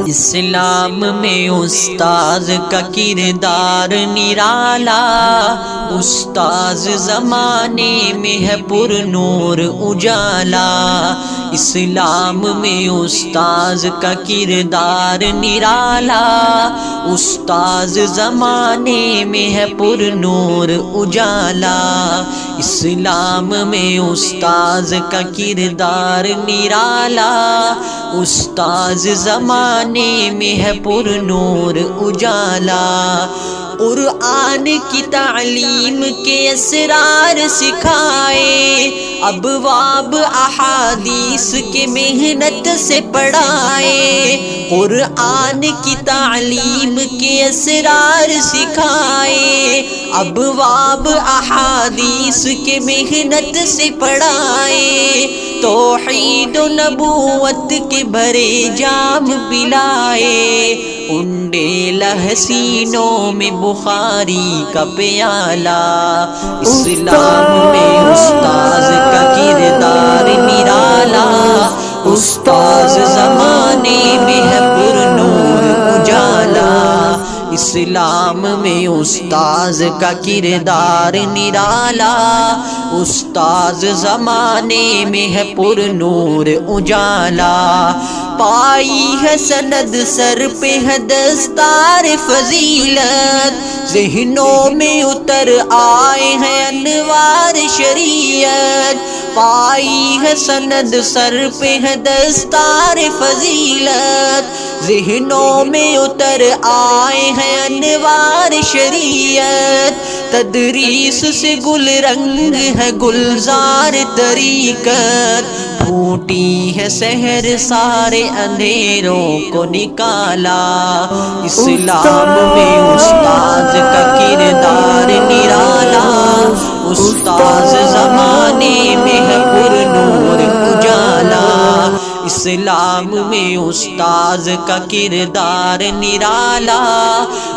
اسلام میں استاذ کا کردار نرالا، استاذ زمانے میں ہے پر نور اجالا۔ اسلام میں استاذ کا کردار نرالا، استاذ زمانے میں ہے پر نور اجالا۔ اسلام میں استاذ کا کردار نرالا، استاذ زمانے میں ہے پر نور اجالا۔ قرآن کی تعلیم کے اسرار سکھائے، ابواب احادیث کے محنت سے پڑھائے۔ قرآن کی تعلیم کے اسرار سکھائے، ابواب احادیث کے محنت سے پڑھائے۔ توحید و نبوت کے بھرے جام پلائے، انڈیل حسینوں میں بخاری کا پیالہ۔ اسلام میں استاذ کا کردار نرالا، استاذ زمانے میں ہے پر نور اجالا۔ اسلام میں استاذ کا کردار نرالا، استاذ زمانے میں ہے پر نور اجالا۔ پائی ہے سند سر پہ ہے دستار فضیلت، ذہنوں میں اتر آئے ہیں انوار شریعت۔ پائی ہے سند سر پہ ہے دستار فضیلت، ذہنوں میں اتر آئے ہیں انوار شریعت۔ تدریس سے گل رنگ ہے گلزار طریقت، پھوٹی ہے سحر سارے اندھیروں کو نکالا۔ اسلام میں استاذ کا کردار نرالا، استاذ زمانے میں ہے پر نور اجالا۔ اسلام میں استاذ کا کردار نرالا،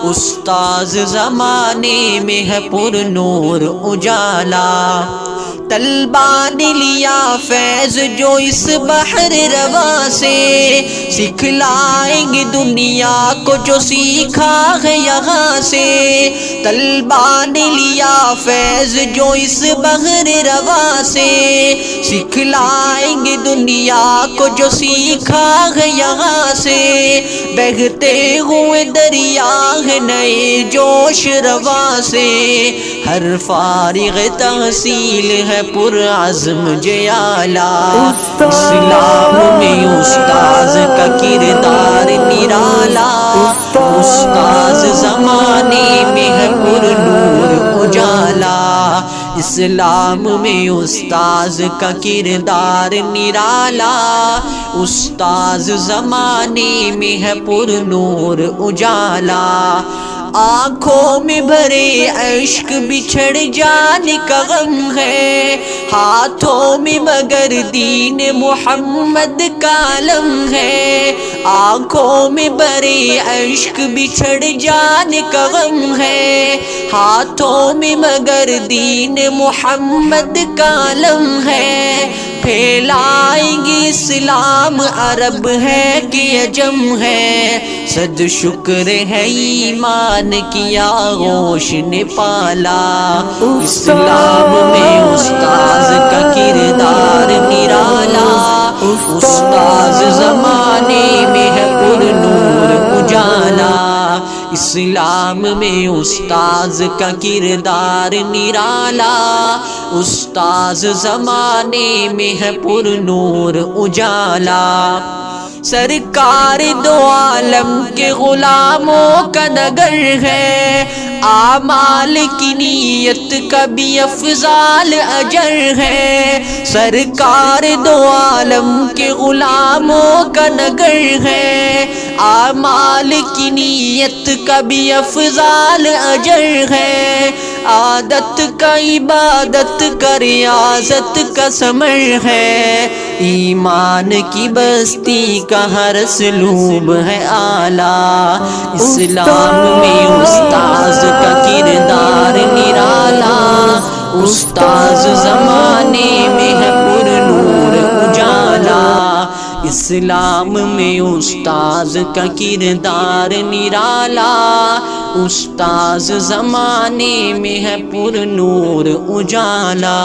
استاذ زمانے میں ہے پر نور اجالا۔ طلباء نے لیا فیض جو اس بحر رواں سے، سکھلائیں گے دنیا کو جو سیکھا ہے یہاں سے۔ طلباء نے لیا فیض جو اس بحر رواں سے، سکھلائیں گے دنیا کو جو سیکھا ہے یہاں سے۔ بہتے ہوئے دریا ہے نئے جوش رواں سے، ہر فارغ تحصیل ہے پر عزم جیالا۔ اسلام میں استاذ کا کردار نرالا، استاذ زمانے میں ہے پر نور اجالا۔ اسلام میں استاذ کا کردار نرالا، استاذ زمانے میں ہے پر نور اجالا۔ آنکھوں میں بھرے عشق بچھڑ جانے کا غم ہے، ہاتھوں میں مگر دین محمد کا علم ہے۔ آنکھوں میں بھرے عشق بچھڑ جانے کا غم ہے، ہاتھوں میں مگر دین محمد کا علم ہے۔ پھیلائیں گے اسلام عرب ہے کہ عجم ہے، صد شکر ہے ایمان کیا آغوش نے پالا۔ اسلام میں استاذ کا کردار نرالا، استاذ زمانے میں ہے پر نور اجالا۔ اسلام میں استاذ کا کردار نرالا، استاذ زمانے میں ہے پر نور اجالا۔ سرکار دو عالم کے غلاموں کا نگر ہے، اعمال کی نیت کا بھی افضال اجر ہے۔ سرکار دو عالم کے غلاموں کا نگر ہے، اعمال کی نیت کا بھی افضال اجر ہے۔ عادت کا عبادت کا ریاضت کا ثمر ہے، ایمان کی بستی کا ہر اسلوب ہے اعلیٰ، اسلام میں استاذ کا کردار نرالا، استاذ زمانے میں ہے پر نور اجالا، اسلام میں استاذ کا کردار نرالا، استاذ زمانے میں ہے پر نور اجالا۔